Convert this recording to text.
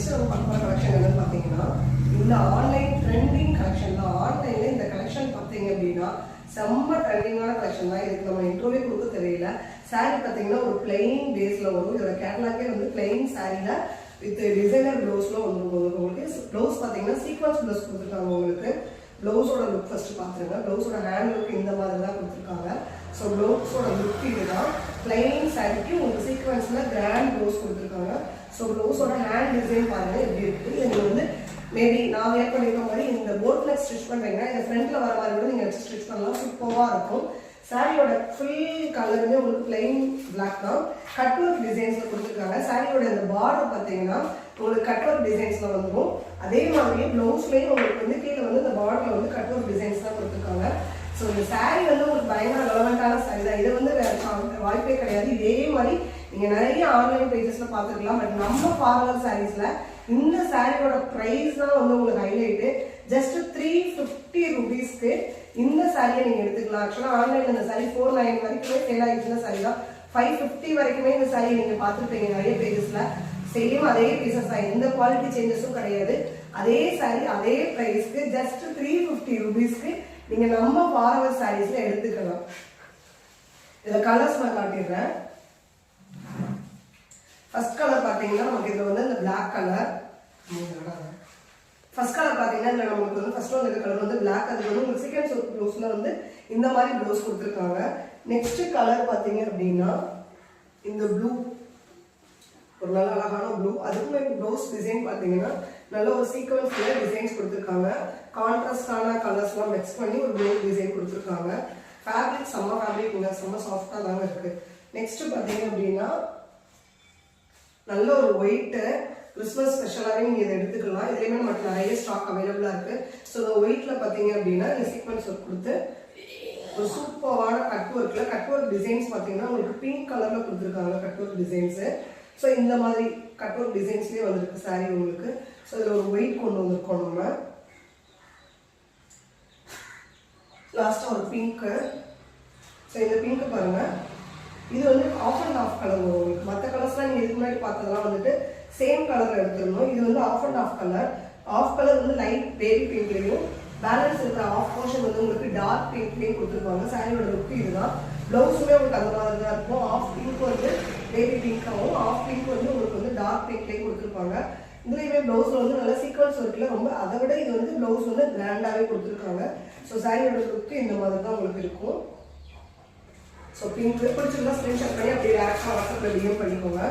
Next நம்ம பார்க்குற collection என்னன்னு பார்த்தீங்கன்னா இந்த ஆன்லைன் ட்ரெண்டிங் கலெக்ஷன் தான். ஆன்லைனில் இந்த கலெக்ஷன் பார்த்தீங்க அப்படின்னா செம்ம ட்ரெண்டிங்கான கலெக்ஷன் தான். இதுக்கு நம்ம இன்ட்ரோவே கொடுக்க தெரியல. சாரீ பார்த்தீங்கன்னா ஒரு பிளெயின் பேஸில் வரும். இதோட கேட்லாக்கே வந்து பிளெயின் சாரியில் வித் டிசைனர் ப்ளவுஸில் வந்துருக்கும். உங்களுக்கு ப்ளவுஸ் பார்த்தீங்கன்னா சீக்வன்ஸ் ப்ளவுஸ் கொடுத்துருக்காங்க. உங்களுக்கு ப்ளவுஸோட லுக் ஃபஸ்ட்டு பார்த்துருங்க. ப்ளவுஸோட ஹேண்ட் லுக் இந்த மாதிரி தான் கொடுத்துருக்காங்க. ஸோ ப்ளவுஸோட லுக் இதுதான். பிளைன் சாரிக்கு உங்களுக்கு சீக்வன்ஸில் கிராண்ட் ப்ளவுஸ் கொடுத்துருக்காங்க. ஸோ ப்ளவுஸோட ஹேண்ட் டிசைன் பாருங்கள் எப்படி இருக்குது. இதை நீங்கள் வந்து மேபி நான் வேர் பண்ணியிருக்க மாதிரி இந்த போட் நெக் ஸ்டிச் பண்ணுறீங்கன்னா இந்த ஃப்ரண்ட்டில் வர மாதிரி கூட நீங்கள் வச்சு ஸ்டிச் பண்ணலாம். சூப்பராக இருக்கும். சாரியோட ஃபுல் கலருமே உங்களுக்கு பிளைன் பிளாக் தான். கட் ஒர்க் டிசைன்ஸில் கொடுத்துருக்காங்க. சாரியோட இந்த பார்டர் பார்த்தீங்கன்னா உங்களுக்கு கட் ஒர்க் டிசைன்ஸில் வந்துடும். அதே மாதிரியே ப்ளவுஸ்லேயும் உங்களுக்கு வந்து கீழே வந்து இந்த பார்டரில் வந்து கட் ஒர்க் டிசைன்ஸ் தான் கொடுத்துருக்காங்க. ஸோ இந்த சாரீ வந்து உங்களுக்கு பயங்கர ரெலவெண்ட்டான சாரீ தான். இது வந்து வாய்ப்பே கிடையாது. இதே மாதிரி நீங்கள் நிறைய ஆன்லைன் பேஜஸில் பார்த்துருக்கலாம். பட் நம்ம பார்லர் சாரீஸில் இந்த சாரியோட ப்ரைஸ் தான் வந்து உங்களுக்கு ஹைலைட்டு. ஜஸ்ட் 350 rupeesக்கு இந்த சாரியை நீங்கள் எடுத்துக்கலாம். ஆக்சுவலாக ஆன்லைனில் இந்த சாரி 490 வரைக்குமே சேல் ஆகிட்டு இந்த சாரி தான். 550 வரைக்குமே இந்த சாரியை நீங்கள் பார்த்துருப்பீங்க நிறைய பேஜஸில். சேம் அதே பீசஸ் தான். எந்த குவாலிட்டி சேஞ்சஸும் கிடையாது. அதே சாரி அதே ப்ரைஸ்க்கு ஜஸ்ட் 350 rupeesக்கு நீங்கள் நம்ம பார்லர் சாரீஸில் எடுத்துக்கலாம். இதில் கலர்ஸ் நான் காட்டிடுறேன். ஃபர்ஸ்ட் கலர் பார்த்தீங்கன்னா நமக்கு இதில் வந்து இந்த பிளாக் கலர். ஃபர்ஸ்ட் கலர் பார்த்தீங்கன்னா இதில் நமக்கு வந்து ஃபர்ஸ்ட் வந்து கலர் வந்து பிளாக். அது வந்து உங்களுக்கு செகண்ட் ப்ளவுஸில் வந்து இந்த மாதிரி ப்ளவுஸ் கொடுத்துருக்காங்க. நெக்ஸ்ட் கலர் பார்த்தீங்க அப்படின்னா இந்த ப்ளூ, ஒரு நல்ல அழகான ப்ளூ. அதுக்குமே ப்ளவுஸ் டிசைன் பார்த்தீங்கன்னா நல்ல ஒரு சீக்வன்ஸில் டிசைன்ஸ் கொடுத்துருக்காங்க. கான்ட்ராஸ்டான கலர்ஸ்லாம் மிக்ஸ் பண்ணி ஒரு ப்ளவுஸ் டிசைன் கொடுத்துருக்காங்க. ஃபேப்ரிக் செம்ம ஃபேப்ரிக், செம்ம சாஃப்டாக தாங்க இருக்குது. நெக்ஸ்ட் பார்த்தீங்க அப்படின்னா நல்ல ஒரு ஒயிட்டு கிறிஸ்மஸ் ஸ்பெஷலாகவே நீங்கள் இதை எடுத்துக்கலாம். இதுலேயுமே நமக்கு நிறைய ஸ்டாக் அவைலபிளாக இருக்குது. ஸோ இந்த ஒயிட்டில் பார்த்தீங்க அப்படின்னா இந்த சீக்வன்ஸ் ஒர்க் கொடுத்து ஒரு சூப்பரான கட் ஒர்க்கில் கட் ஒர்க் டிசைன்ஸ் பார்த்தீங்கன்னா உங்களுக்கு பிங்க் கலரில் கொடுத்துருக்காங்க கட் ஒர்க் டிசைன்ஸு. ஸோ இந்த மாதிரி கட் ஒர்க் டிசைன்ஸ்லேயே வந்துருக்கு சாரீ உங்களுக்கு. ஸோ இதில் ஒரு ஒயிட் கொண்டு வந்திருக்கோம் நம்ம. லாஸ்ட்டாக ஒரு பிங்க்கு. ஸோ இந்த பிங்க்கு பாருங்கள், இது வந்து ஆஃப் அண்ட் ஆஃப் கலர் வரும் உங்களுக்கு. மற்ற கலர்ஸ்லாம் நீங்கள் இதுக்கு முன்னாடி பார்த்ததெல்லாம் வந்துட்டு சேம் கலரில் எடுத்துடணும். இது வந்து off and off colour. Off colour வந்து லைட் பேபி பிங்க்லேயும் பேலன்ஸ் இருக்கிற ஆஃப் போர்ஷன் வந்து உங்களுக்கு டார்க் பிங்க்லேயும் கொடுத்துருப்பாங்க. சாரியோட லுக்கு இதுதான். ப்ளவுஸுமே உங்களுக்கு அந்த மாதிரி தான் இருக்கும். ஆஃப் பிங்க் வந்து பேபி பிங்காகவும் ஆஃப் பிங்க் வந்து உங்களுக்கு வந்து டார்க் பிங்க்லேயும் கொடுத்துருப்பாங்க. இதுலேயுமே ப்ளவுஸில் வந்து நல்லா சீக்வன்ஸ் ஒர்க்கில் ரொம்ப அதை விட இது வந்து ப்ளவுஸ் வந்து கிராண்டாகவே கொடுத்துருக்காங்க. ஸோ சாரியோட லுக்கு இந்த மாதிரி தான் உங்களுக்கு இருக்கும். ஸோ பிங்க் பிடிச்சிருந்தா ஸ்க்ரீன்ஷாட் பண்ணி அப்படியே டேரக்டாக வாட்ஸ்அப்பில் டிஎம் பண்ணிக்கோங்க.